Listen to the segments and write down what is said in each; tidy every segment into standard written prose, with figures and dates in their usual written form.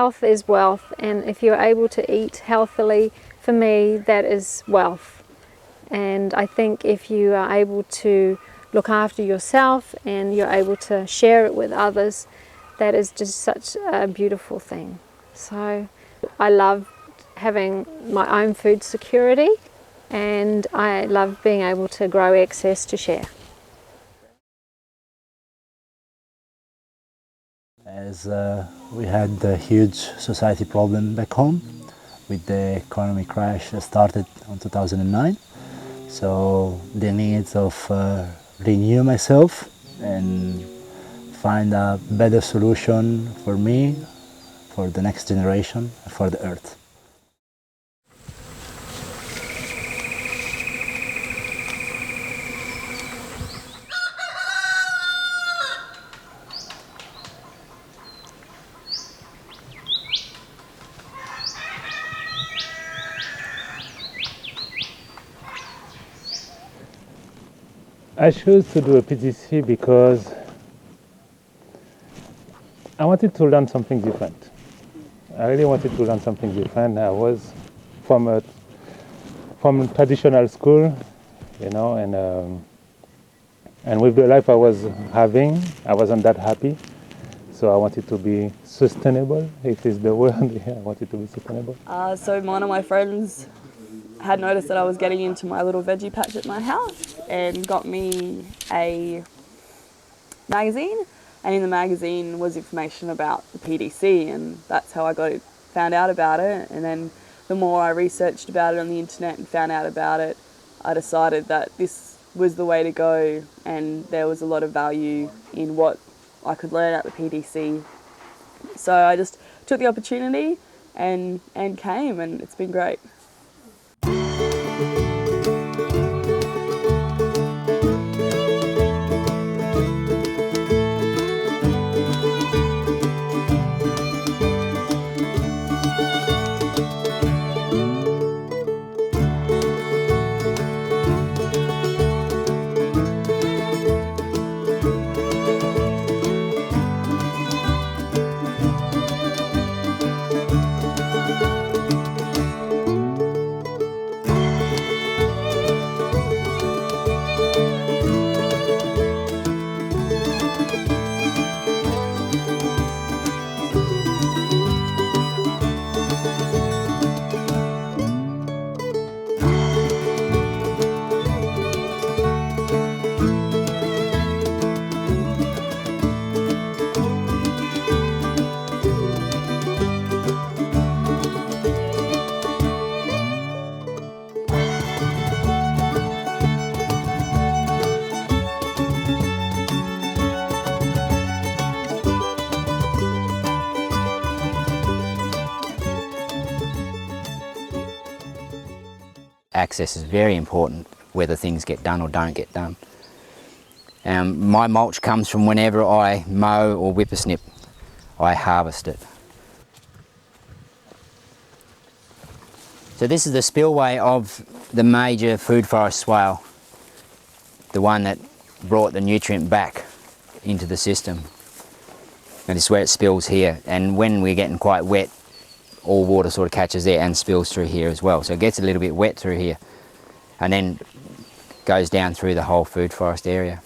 health is wealth, and if you're able to eat healthily, for me, that is wealth. And I think if you are able to look after yourself and you're able to share it with others, that is just such a beautiful thing. So I love having my own food security, and I love being able to grow excess to share. As we had a huge society problem back home with the economic crash that started in 2009. So the needs of renew myself and find a better solution for me, for the next generation, for the earth. I chose to do a PTC because I wanted to learn something different. I really wanted to learn something different. I was from traditional school, you know, and with the life I was having, I wasn't that happy. So I wanted to be sustainable, if it's the word. Yeah, I wanted to be sustainable. So one of my friends had noticed that I was getting into my little veggie patch at my house and got me a magazine, and in the magazine was information about the PDC, and that's how I found out about it. And then the more I researched about it on the internet and found out about it, I decided that this was the way to go, and there was a lot of value in what I could learn at the PDC. So I just took the opportunity and came, and it's been great. Access is very important, whether things get done or don't get done. My mulch comes from whenever I mow or whippersnip, I harvest it. So this is the spillway of the major food forest swale, the one that brought the nutrient back into the system. And this is where it spills here, and when we're getting quite wet, all water sort of catches there and spills through here as well. So it gets a little bit wet through here and then goes down through the whole food forest area.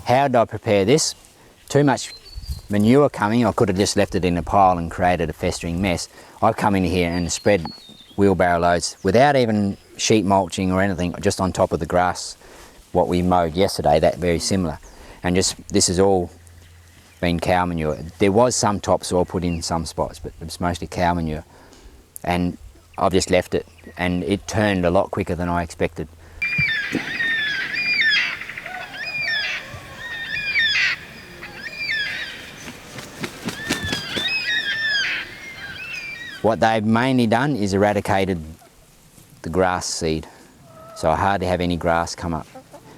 How did I prepare this? Too much manure coming, I could have just left it in a pile and created a festering mess. I've come in here and spread wheelbarrow loads without even sheet mulching or anything, just on top of the grass, what we mowed yesterday, that very similar. And just, this has all been cow manure. There was some topsoil put in some spots, but it's mostly cow manure. And I've just left it, and it turned a lot quicker than I expected. What they've mainly done is eradicated the grass seed, so I hardly have any grass come up.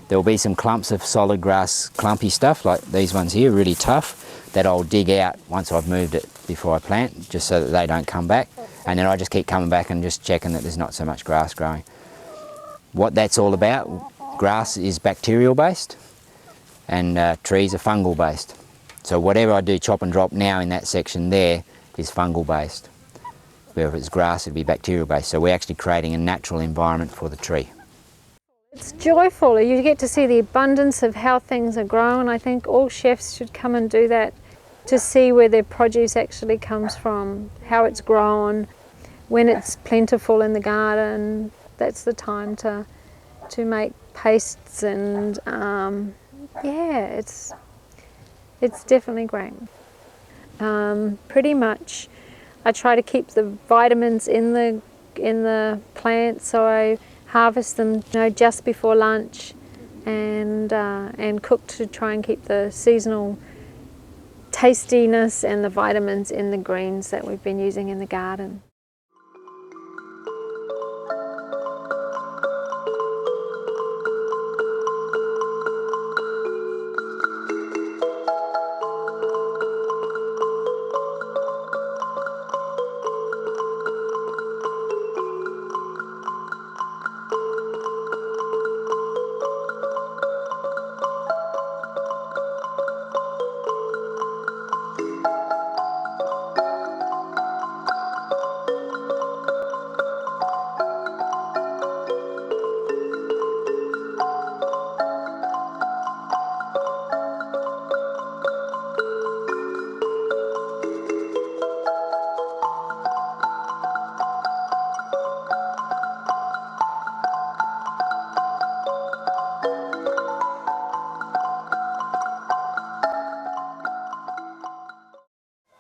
There will be some clumps of solid grass, clumpy stuff like these ones here, really tough, that I'll dig out once I've moved it before I plant, just so that they don't come back. And then I just keep coming back and just checking that there's not so much grass growing. What that's all about, grass is bacterial based and trees are fungal based. So whatever I do chop and drop now in that section there is fungal based. Where if it's grass, it'd be bacterial based. So we're actually creating a natural environment for the tree. It's joyful. You get to see the abundance of how things are grown. I think all chefs should come and do that, to see where their produce actually comes from, how it's grown, when it's plentiful in the garden. That's the time to make pastes, and yeah, it's definitely great. Pretty much I try to keep the vitamins in the plants, so I harvest them, just before lunch, and cook to try and keep the seasonal tastiness and the vitamins in the greens that we've been using in the garden.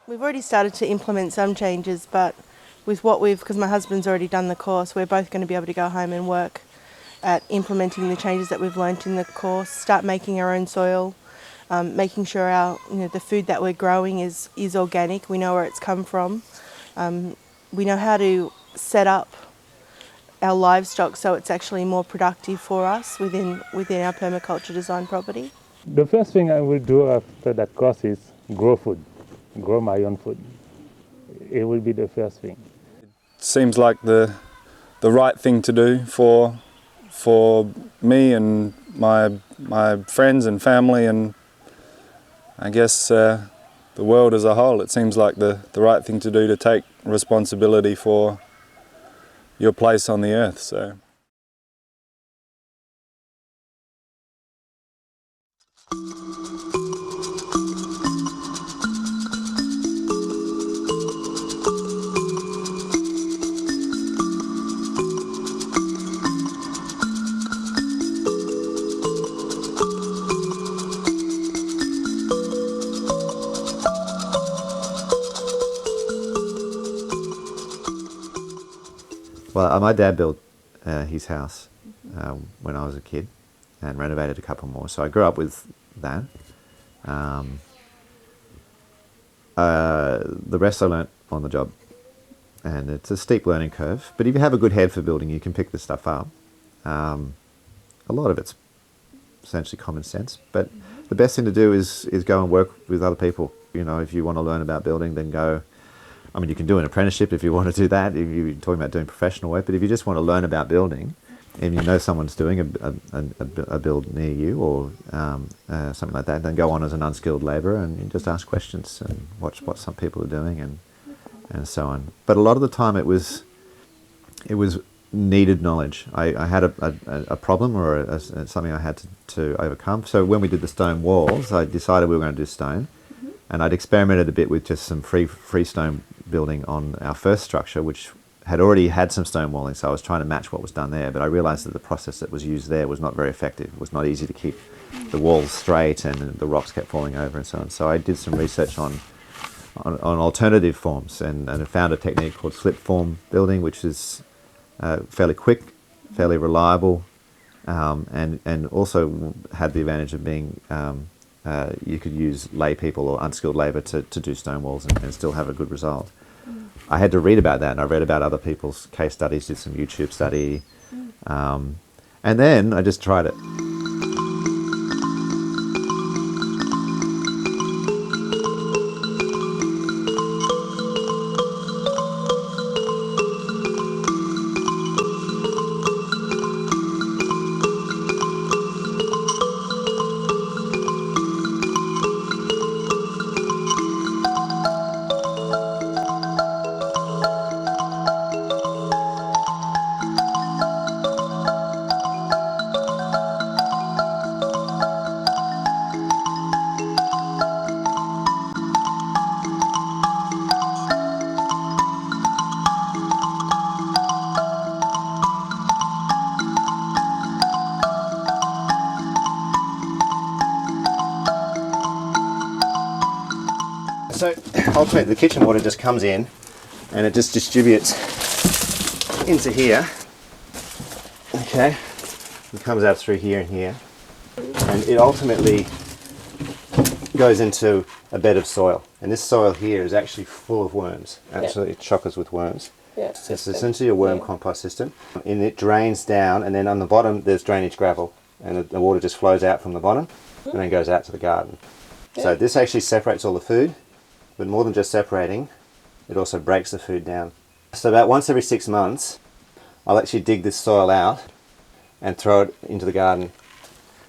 We've already started to implement some changes, but with because my husband's already done the course, we're both going to be able to go home and work at implementing the changes that we've learnt in the course, start making our own soil, making sure the food that we're growing is organic, we know where it's come from. We know how to set up our livestock so it's actually more productive for us within our permaculture design property. The first thing I will do after that course is grow food, grow my own food. It will be the first thing. It seems like the right thing to do for me and my friends and family, and I guess the world as a whole. It seems like the right thing to do, to take responsibility for your place on the earth. So. Well, my dad built his house when I was a kid and renovated a couple more, so I grew up with that. The rest I learnt on the job, and it's a steep learning curve, but if you have a good head for building, you can pick this stuff up. A lot of it's essentially common sense, but the best thing to do is go and work with other people. If you want to learn about building, then go. I mean, you can do an apprenticeship if you want to do that, if you're talking about doing professional work, but if you just want to learn about building, and you know someone's doing a build near you or something like that, then go on as an unskilled labourer and you just ask questions and watch what some people are doing and so on. But a lot of the time it was needed knowledge. I had a problem or something I had to overcome. So when we did the stone walls, I decided we were going to do stone. And I'd experimented a bit with just some free stone building on our first structure, which had already had some stone walling, so I was trying to match what was done there, but I realised that the process that was used there was not very effective. It was not easy to keep the walls straight, and the rocks kept falling over and so on. So I did some research on alternative forms, and I found a technique called slip form building, which is fairly quick, fairly reliable, and also had the advantage of being you could use lay people or unskilled labour to do stone walls and still have a good result. I had to read about that, and I read about other people's case studies, did some YouTube study, and then I just tried it. So ultimately the kitchen water just comes in and it just distributes into here. Okay, it comes out through here and here, and it ultimately goes into a bed of soil. And this soil here is actually full of worms, absolutely chockers with worms. Yeah. It's essentially a worm compost system, and it drains down, and then on the bottom there's drainage gravel, and the water just flows out from the bottom and then goes out to the garden. So this actually separates all the food, but more than just separating, it also breaks the food down. So about once every 6 months, I'll actually dig this soil out and throw it into the garden.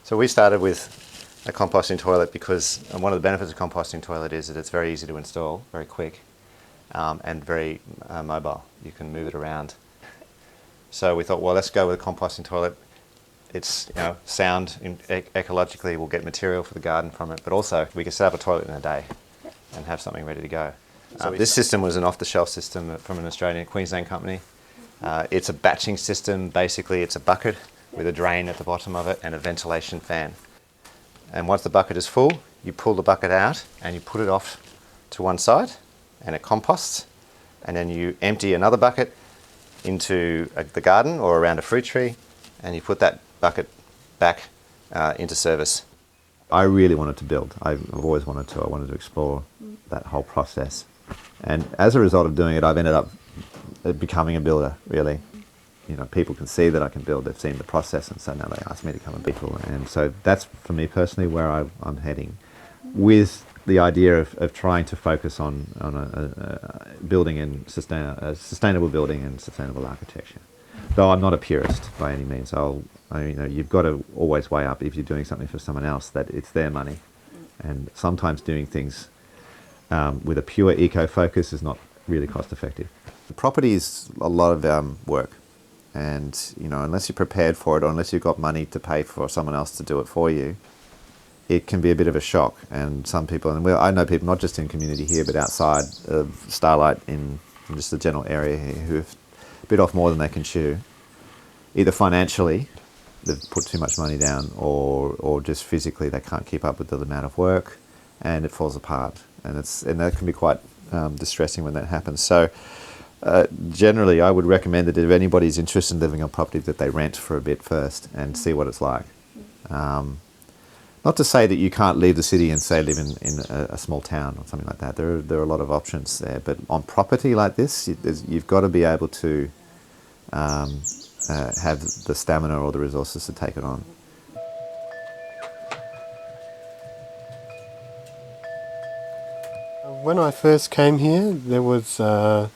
So we started with a composting toilet because one of the benefits of composting toilet is that it's very easy to install, very quick, and very mobile. You can move it around. So we thought, well, let's go with a composting toilet. It's sound, ecologically we'll get material for the garden from it, but also we can set up a toilet in a day and have something ready to go. This system was an off-the-shelf system from an Australian Queensland company. It's a batching system. Basically, it's a bucket with a drain at the bottom of it and a ventilation fan. And once the bucket is full, you pull the bucket out and you put it off to one side and it composts, and then you empty another bucket into the garden or around a fruit tree, and you put that bucket back into service. I really wanted to build. I've always wanted to. I wanted to explore that whole process. And as a result of doing it, I've ended up becoming a builder, really. People can see that I can build. They've seen the process, and so now they ask me to come and build. And so that's, for me personally, where I'm heading, with the idea of trying to focus on building and sustainable building and sustainable architecture. Though I'm not a purist by any means. You've got to always weigh up, if you're doing something for someone else, that it's their money. And sometimes doing things with a pure eco focus is not really cost effective. Property is a lot of work, and unless you're prepared for it, or unless you've got money to pay for someone else to do it for you, it can be a bit of a shock. And some people, and I know people not just in community here but outside of Starlight in just the general area here, who have bit off more than they can chew, either financially they've put too much money down, or just physically they can't keep up with the amount of work and it falls apart, and that can be quite distressing when that happens. So generally I would recommend that if anybody's interested in living on property, that they rent for a bit first and see what it's like. Not to say that you can't leave the city and say live in a small town or something like that. There are a lot of options there, but on property like this, you've got to be able to have the stamina or the resources to take it on. When I first came here, there was a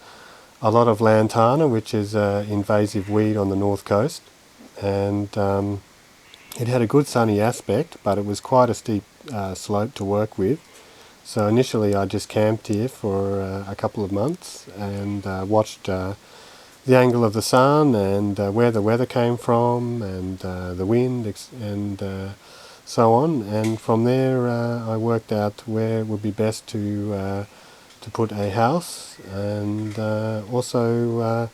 lot of lantana, which is an invasive weed on the north coast, and it had a good sunny aspect, but it was quite a steep slope to work with. So initially I just camped here for a couple of months and watched the angle of the sun and where the weather came from, and the wind and so on. And from there I worked out where it would be best to put a house, and also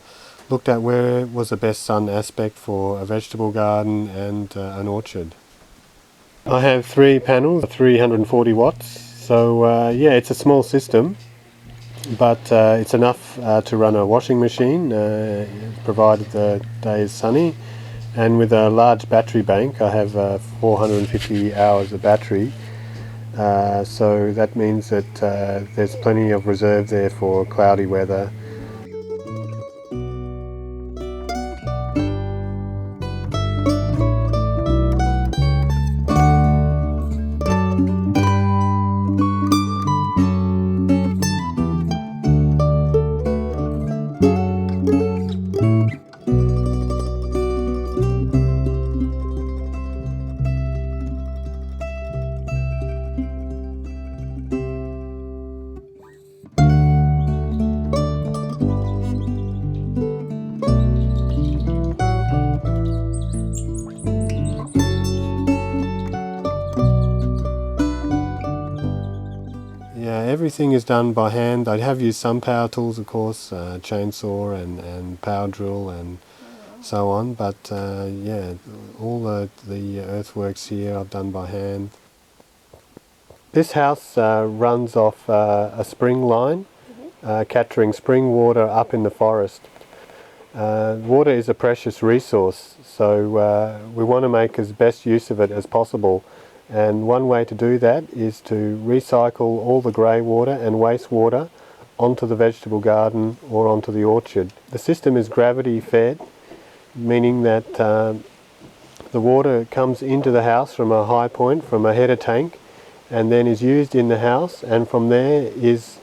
looked at where was the best sun aspect for a vegetable garden and an orchard. I have 3 panels, 340 watts, so yeah, it's a small system, but it's enough to run a washing machine, provided the day is sunny. And with a large battery bank, I have 450 hours of battery, so that means that there's plenty of reserve there for cloudy weather. Yeah, everything is done by hand. I have used some power tools, of course, chainsaw and power drill and so on, but yeah, all the earthworks here I've done by hand. This house runs off a spring line, capturing spring water up in the forest. Water is a precious resource, so we want to make as best use of it as possible. And one way to do that is to recycle all the grey water and wastewater onto the vegetable garden or onto the orchard. The system is gravity fed, meaning that the water comes into the house from a high point, from a header tank, and then is used in the house, and from there is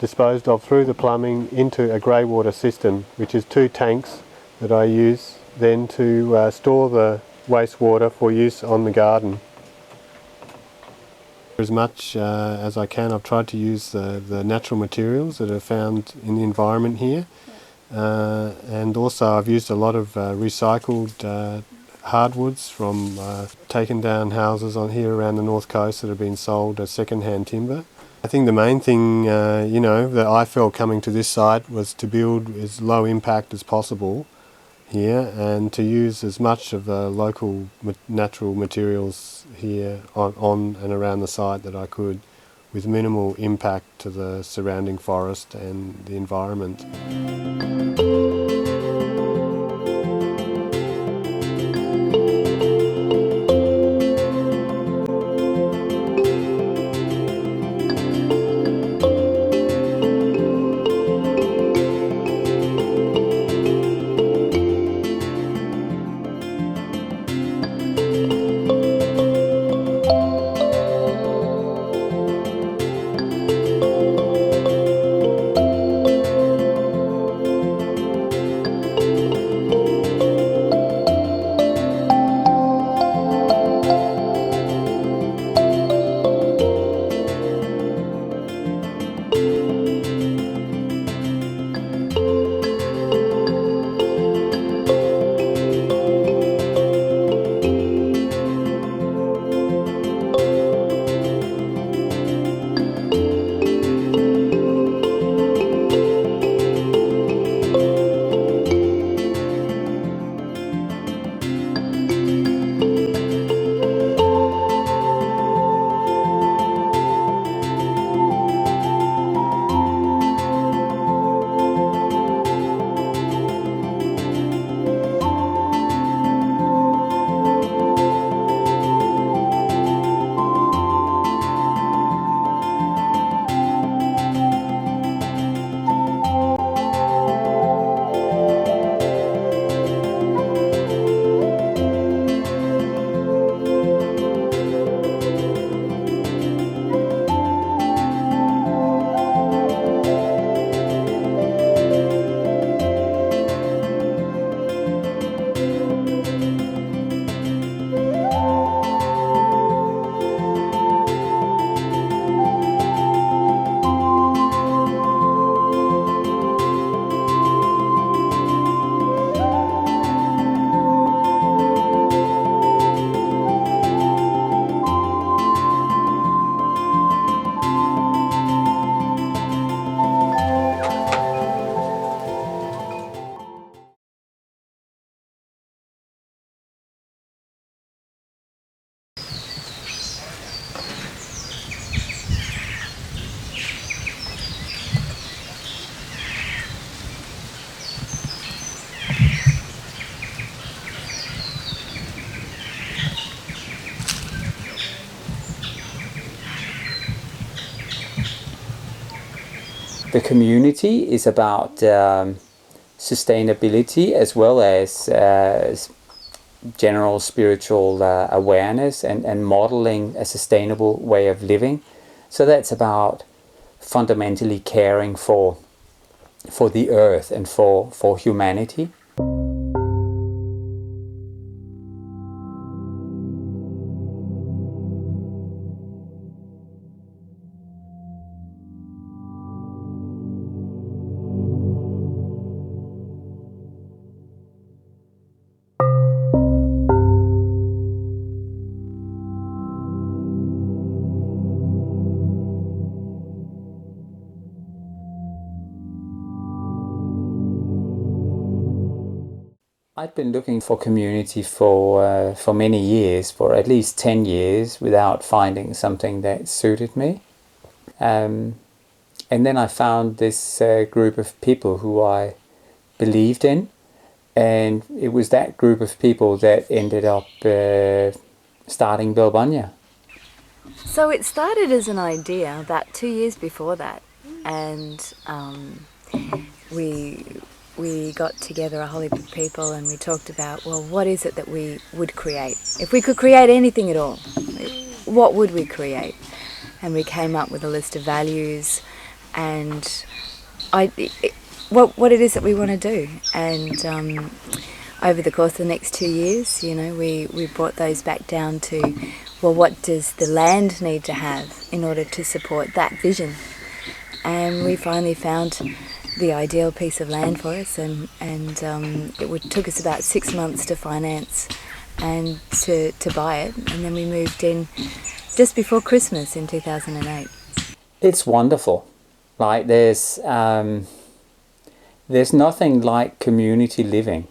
disposed of through the plumbing into a grey water system, which is 2 tanks that I use then to store the wastewater for use on the garden. As much as I can, I've tried to use the natural materials that are found in the environment here, and also I've used a lot of recycled hardwoods from taken down houses on here around the north coast that have been sold as second-hand timber. I think the main thing you know, that I felt coming to this site was to build as low impact as possible here and to use as much of the local natural materials here on and around the site that I could, with minimal impact to the surrounding forest and the environment. the community is about sustainability as well as general spiritual awareness and modeling a sustainable way of living. So that's about fundamentally caring for the earth and for humanity. I'd been looking for community for many years, for at least 10 years, without finding something that suited me. And then I found this group of people who I believed in, and it was that group of people that ended up starting Bilbunya. So it started as an idea about 2 years before that, and we got together a whole heap of people and we talked about, well, what is it that we would create? If we could create anything at all, what would we create? And we came up with a list of values and what it is that we want to do. And over the course of the next 2 years, you know, we brought those back down to, well, what does the land need to have in order to support that vision? And we finally found the ideal piece of land for us, and took us about 6 months to finance and to buy it, and then we moved in just before Christmas in 2008. It's wonderful. Like there's nothing like community living.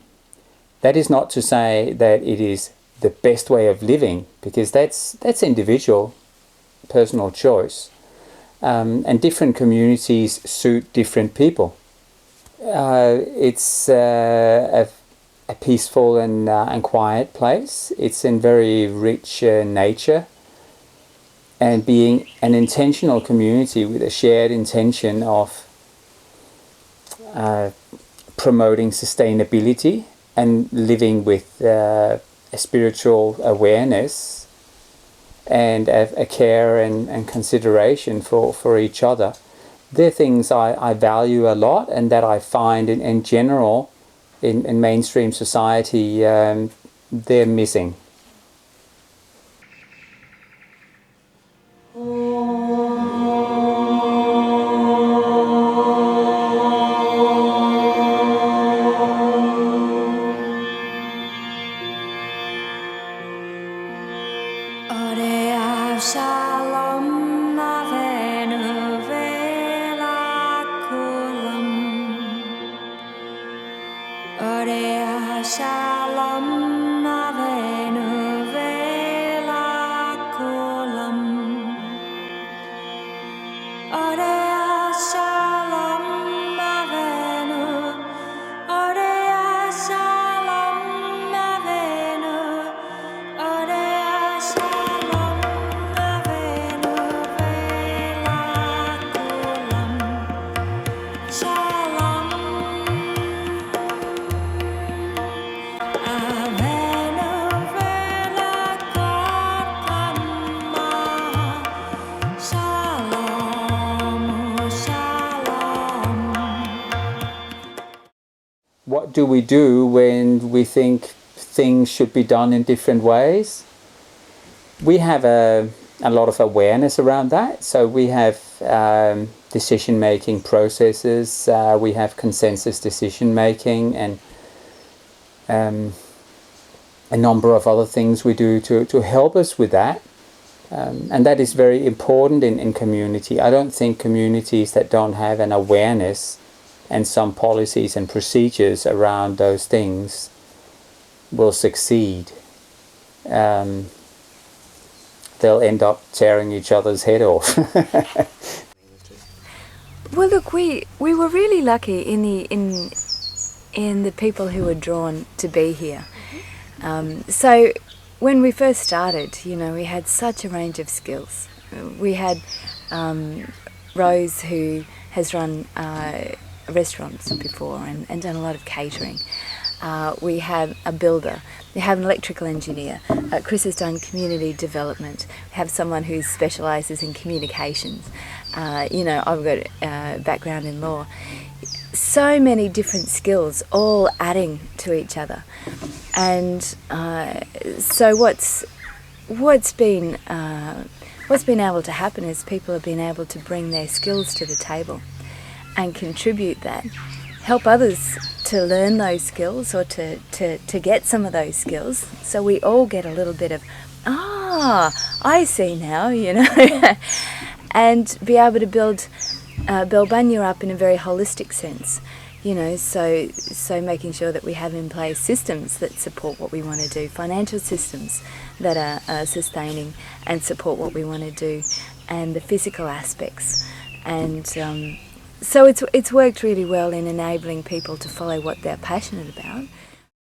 That is not to say that it is the best way of living, because that's individual, personal choice. And different communities suit different people. It's a peaceful and quiet place. It's in very rich nature, and being an intentional community with a shared intention of promoting sustainability and living with a spiritual awareness and a care and consideration for each other. They're things I value a lot, and that I find in general in mainstream society they're missing. What do we do when we think things should be done in different ways? We have a lot of awareness around that. So we have decision-making processes, we have consensus decision-making, and a number of other things we do to help us with that. And that is very important in community. I don't think communities that don't have an awareness and some policies and procedures around those things will succeed. They'll end up tearing each other's head off. Well, look, we were really lucky in the people who were drawn to be here. So when we first started, you know, we had such a range of skills. We had Rose, who has run restaurants before and done a lot of catering. We have a builder. We have an electrical engineer. Chris has done community development. We have someone who specialises in communications. You know, I've got a background in law. So many different skills, all adding to each other. And so what's been able to happen is people have been able to bring their skills to the table and contribute that, help others to learn those skills or to get some of those skills. So we all get a little bit of, I see now, you know, and be able to build Belbunya up in a very holistic sense, you know, so making sure that we have in place systems that support what we want to do, financial systems that are sustaining and support what we want to do, and the physical aspects. And so it's worked really well in enabling people to follow what they're passionate about.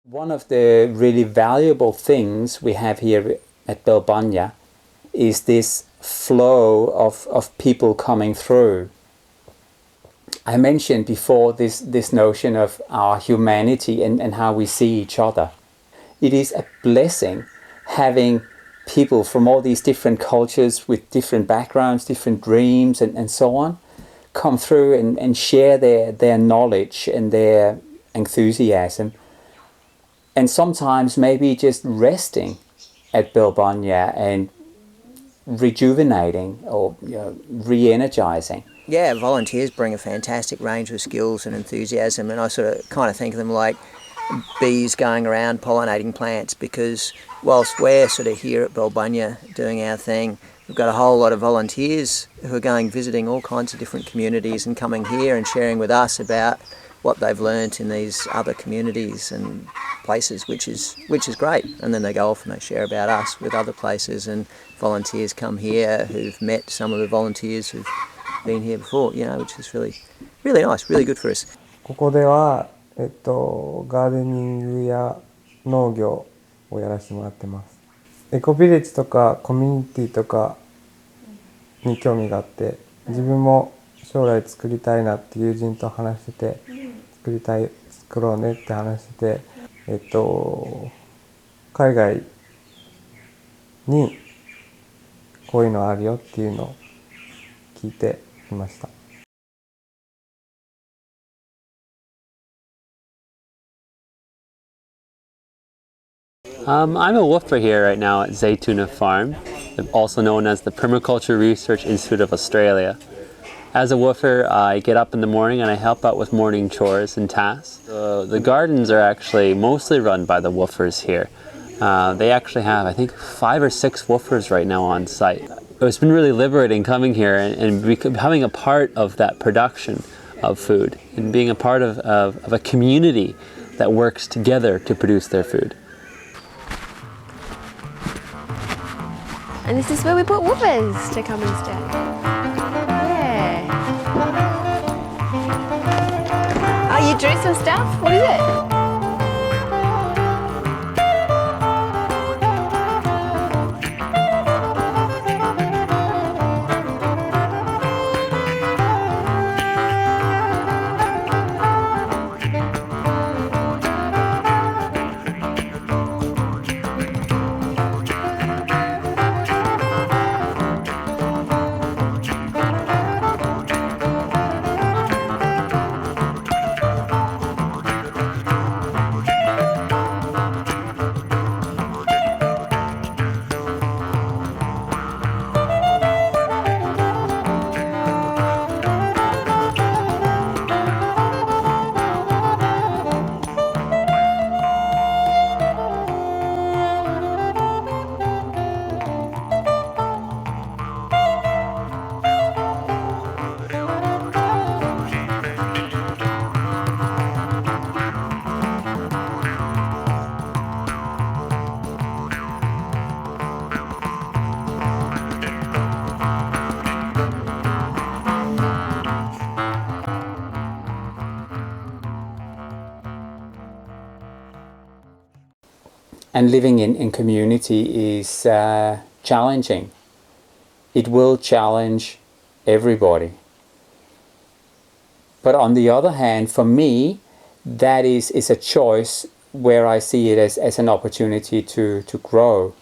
One of the really valuable things we have here at Belbunya is this flow of people coming through. I mentioned before this notion of our humanity and how we see each other. It is a blessing having people from all these different cultures with different backgrounds, different dreams and so on, come through and share their knowledge and their enthusiasm. And sometimes maybe just resting at Belbunya and rejuvenating or, you know, re-energizing. Yeah, volunteers bring a fantastic range of skills and enthusiasm, and I sort of kind of think of them like bees going around pollinating plants, because whilst we're sort of here at Belbunya doing our thing, we've got a whole lot of volunteers who are going visiting all kinds of different communities and coming here and sharing with us about what they've learnt in these other communities and places, which is great. And then they go off and they share about us with other places, and volunteers come here who've met some of the volunteers who've been here before, you know, which is really nice, really good for us. ここではガーデニングや農業をやらせてもらってます。エコビレッジとかコミュニティとかに興味があって、自分も将来作りたいなって友人と話してて、作ろうねって話してて、海外にこういうのあるよっていうのを聞いてきました。I'm a woofer here right now at Zaytuna Farm, also known as the Permaculture Research Institute of Australia. As a woofer, I get up in the morning and I help out with morning chores and tasks. The gardens are actually mostly run by the woofers here. They actually have, I think, 5 or 6 woofers right now on site. It's been really liberating coming here and becoming a part of that production of food and being a part of a community that works together to produce their food. And this is where we put woofers to come and stay. Yeah. Oh, you drew some stuff? What is it? And living in community is challenging. It will challenge everybody. But on the other hand, for me, that is a choice where I see it as an opportunity to grow.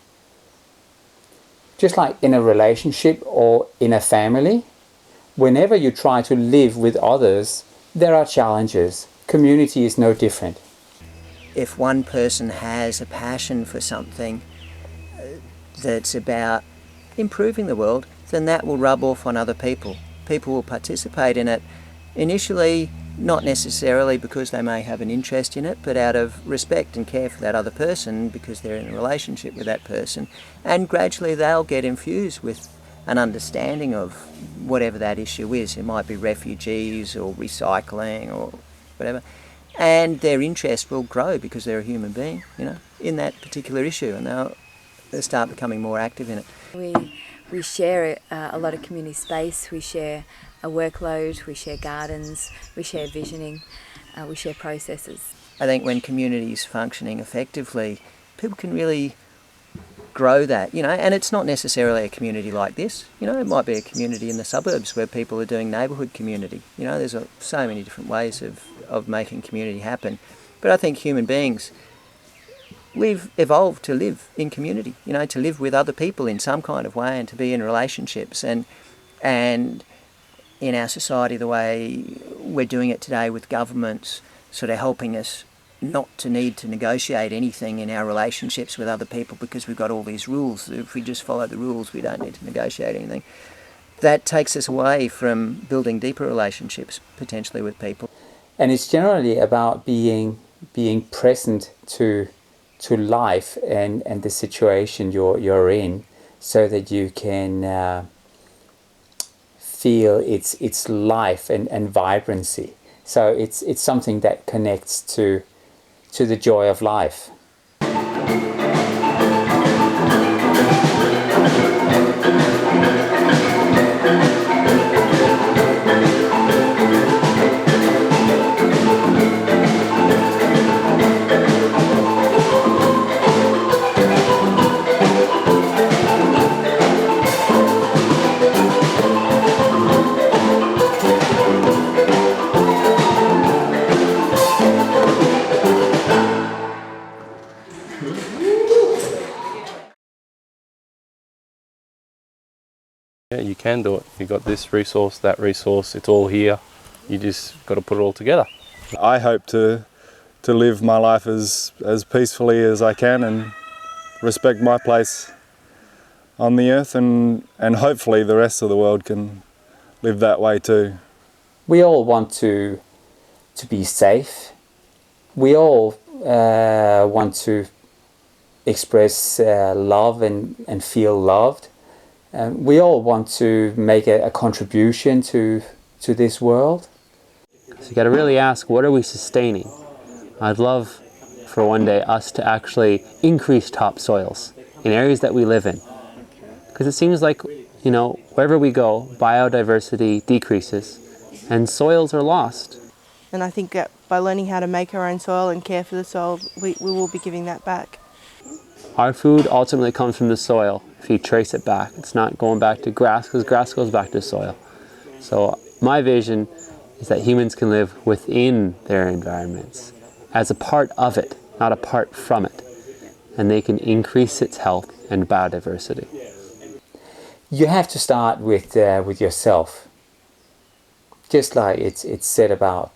Just like in a relationship or in a family, whenever you try to live with others, there are challenges. Community is no different. If one person has a passion for something that's about improving the world, then that will rub off on other people. People will participate in it initially, not necessarily because they may have an interest in it, but out of respect and care for that other person because they're in a relationship with that person. And gradually they'll get infused with an understanding of whatever that issue is. It might be refugees or recycling or whatever. And their interest will grow because they're a human being, you know, in that particular issue, and they'll start becoming more active in it. We share a lot of community space, we share a workload, we share gardens, we share visioning, we share processes. I think when community is functioning effectively, people can really grow that, you know, and it's not necessarily a community like this, you know, it might be a community in the suburbs where people are doing neighbourhood community, you know, there's so many different ways of making community happen. But I think human beings, we've evolved to live in community, you know, to live with other people in some kind of way and to be in relationships. And in our society, the way we're doing it today with governments sort of helping us not to need to negotiate anything in our relationships with other people because we've got all these rules. If we just follow the rules, we don't need to negotiate anything. That takes us away from building deeper relationships, potentially with people. And it's generally about being present to life and the situation you're in, so that you can feel its life and vibrancy. So it's something that connects to the joy of life. Yeah, you can do it. You've got this resource, that resource, it's all here. You just got to put it all together. I hope to live my life as peacefully as I can and respect my place on the earth, and hopefully the rest of the world can live that way too. We all want to be safe. We all want to express love and feel loved. We all want to make a contribution to this world. So you got to really ask, what are we sustaining? I'd love for one day us to actually increase topsoils in areas that we live in. Because it seems like, you know, wherever we go, biodiversity decreases and soils are lost. And I think that by learning how to make our own soil and care for the soil, we will be giving that back. Our food ultimately comes from the soil. If you trace it back, it's not going back to grass, because grass goes back to soil. So my vision is that humans can live within their environments as a part of it, not apart from it. And they can increase its health and biodiversity. You have to start with yourself. Just like it's said about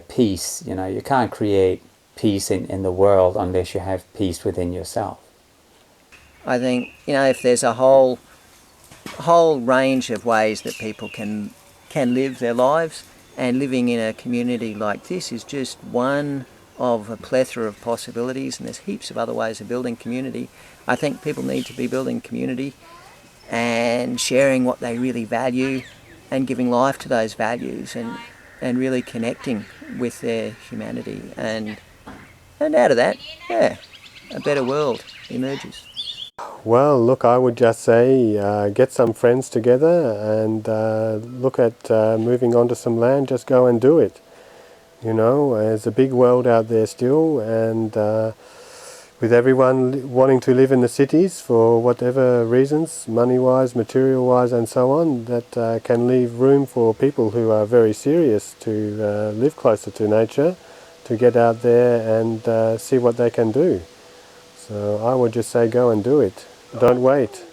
peace, you know, you can't create peace in the world unless you have peace within yourself. I think, you know, if there's a whole range of ways that people can live their lives, and living in a community like this is just one of a plethora of possibilities, and there's heaps of other ways of building community. I think people need to be building community and sharing what they really value and giving life to those values and really connecting with their humanity. And out of that, yeah, a better world emerges. Well, look, I would just say get some friends together and look at moving onto some land. Just go and do it. You know, there's a big world out there still, and with everyone wanting to live in the cities for whatever reasons, money-wise, material-wise and so on, that can leave room for people who are very serious to live closer to nature, to get out there and see what they can do. So I would just say go and do it. Don't wait.